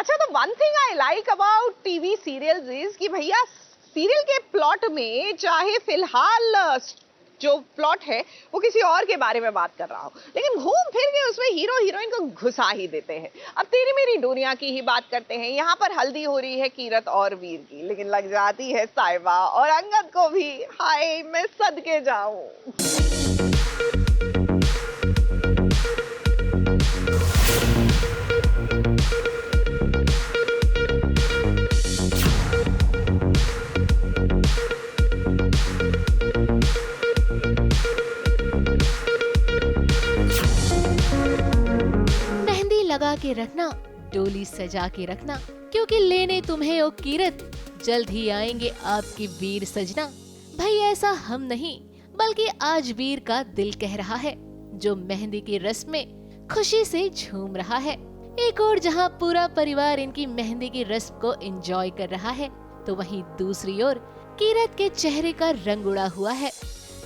अच्छा, तो one thing I like about TV serials is कि भैया सीरियल के प्लॉट में चाहे फिलहाल जो प्लॉट है वो किसी और के बारे में बात कर रहा हो, लेकिन घूम फिर के उसमें हीरो हीरोइन को घुसा ही देते हैं। अब तेरी मेरी दुनिया की ही बात करते हैं। यहाँ पर हल्दी हो रही है कीरत और वीर की, लेकिन लग जाती है साहिबा और अंगद को भी। हाय मैं सदके जाऊं। लगा के रखना, डोली सजा के रखना, क्योंकि लेने तुम्हें ओ कीरत जल्द ही आएंगे आपकी वीर सजना। भाई ऐसा हम नहीं बल्कि आज वीर का दिल कह रहा है, जो मेहंदी की रस्म में खुशी से झूम रहा है। एक और जहां पूरा परिवार इनकी मेहंदी की रस्म को एंजॉय कर रहा है, तो वहीं दूसरी ओर कीरत के चेहरे का रंग उड़ा हुआ है,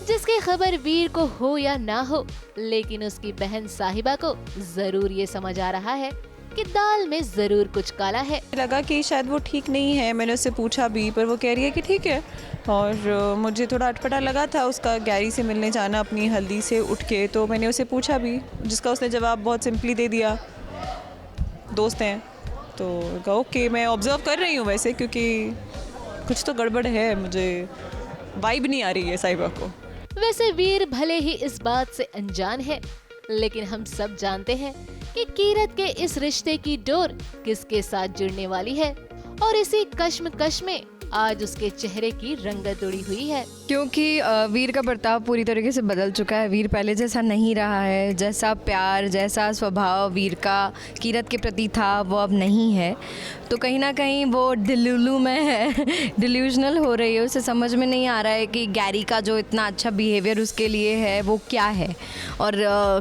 जिसकी खबर वीर को हो या ना हो, लेकिन उसकी बहन साहिबा को जरूर ये समझ आ रहा है कि दाल में जरूर कुछ काला है। लगा कि शायद वो ठीक नहीं है, मैंने उससे पूछा भी, पर वो कह रही है कि ठीक है। और मुझे थोड़ा अटपटा लगा था उसका गैरी से मिलने जाना अपनी हल्दी से उठ के, तो मैंने उसे पूछा भी, जिसका उसने जवाब बहुत सिंपली दे दिया, दोस्त हैं। तो कहा ओके, मैं ऑब्जर्व कर रही हूँ वैसे, क्योंकि कुछ तो गड़बड़ है, मुझे वाइब नहीं आ रही है साहिबा को। वैसे वीर भले ही इस बात से अनजान है, लेकिन हम सब जानते हैं कि कीरत के इस रिश्ते की डोर किसके साथ जुड़ने वाली है, और इसी कश्मकश में आज उसके चेहरे की रंगत उड़ी हुई है। क्योंकि वीर का बर्ताव पूरी तरीके से बदल चुका है। वीर पहले जैसा नहीं रहा है, जैसा प्यार, जैसा स्वभाव वीर का कीरत के प्रति था वो अब नहीं है। तो कहीं ना कहीं वो डिल्यूलू में है, डिल्यूजनल हो रही है। उसे समझ में नहीं आ रहा है कि गैरी का जो इतना अच्छा बिहेवियर उसके लिए है वो क्या है, और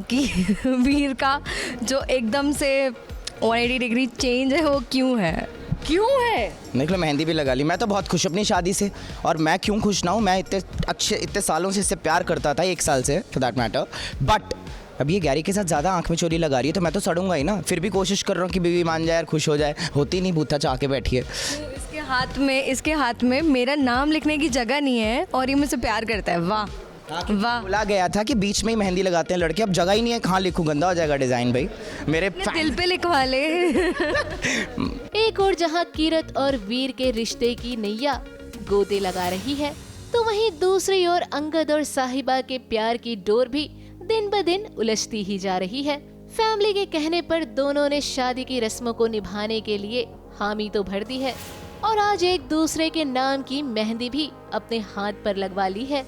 कि वीर का जो एकदम से 180 डिग्री चेंज है वो क्यों है। देख लो, मेहंदी भी लगा ली। मैं तो बहुत खुश अपनी शादी से, और मैं क्यों खुश ना हूँ। मैं इतने सालों से इससे प्यार करता था, 1 साल से फॉर दैट मैटर। बट अब ये गैरी के साथ ज़्यादा आंख में चोरी लगा रही है, तो मैं तो सड़ूंगा ही ना। फिर भी कोशिश कर रहा हूँ कि बीवी मान जाए और खुश हो जाए, होती नहीं, बूथा चाह के बैठी है। इसके हाथ में मेरा नाम लिखने की जगह नहीं है और ये मुझसे प्यार करता है। वाह वाह। बोला गया था कि बीच में ही मेहंदी लगाते हैं लड़के, अब जगह ही नहीं है, कहाँ लिखूं, गंदा हो जाएगा डिजाइन। भाई मेरे दिल पे लिखवा ले। एक और जहां कीरत और वीर के रिश्ते की नैया गोते लगा रही है, तो वहीं दूसरी ओर अंगद और साहिबा के प्यार की डोर भी दिन ब दिन उलझती ही जा रही है। फैमिली के कहने पर दोनों ने शादी की रस्मों को निभाने के लिए हामी तो भर दी है, और आज एक दूसरे के नाम की मेहंदी भी अपने हाथ पर लगवा ली है।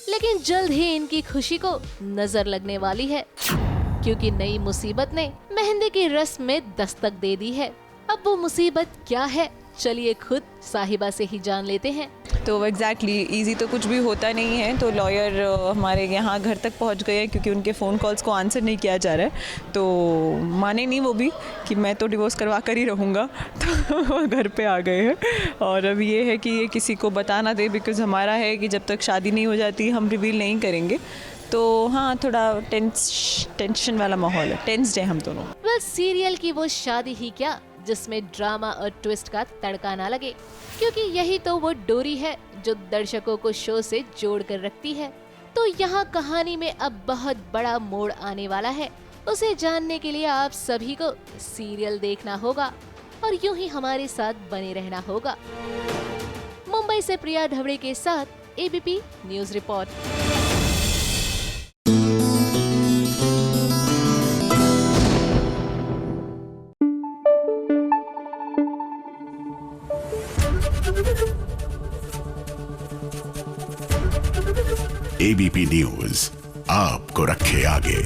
लेकिन जल्द ही इनकी खुशी को नजर लगने वाली है, क्योंकि नई मुसीबत ने मेहंदी की रस्म में दस्तक दे दी है। अब वो मुसीबत क्या है, चलिए खुद साहिबा से ही जान लेते हैं। तो एग्जैक्टली इजी तो कुछ भी होता नहीं है। तो लॉयर हमारे यहाँ घर तक पहुँच गए, क्योंकि उनके फ़ोन कॉल्स को आंसर नहीं किया जा रहा है। तो माने नहीं वो भी कि मैं तो डिवोर्स करवा कर ही रहूँगा, तो घर पे आ गए हैं। और अब ये है कि ये किसी को बता ना दे, बिकॉज़ हमारा है कि जब तक शादी नहीं हो जाती हम रिवील नहीं करेंगे। तो हाँ, थोड़ा टेंशन वाला माहौल है, टेंस्ड है हम दोनों। वेल, सीरियल की वो शादी ही क्या जिसमें ड्रामा और ट्विस्ट का तड़का ना लगे, क्योंकि यही तो वो डोरी है जो दर्शकों को शो से जोड़ कर रखती है। तो यहाँ कहानी में अब बहुत बड़ा मोड़ आने वाला है। उसे जानने के लिए आप सभी को सीरियल देखना होगा और यूं ही हमारे साथ बने रहना होगा। मुंबई से प्रिया धवड़े के साथ ABP news report. ABP news आपको रखे आगे।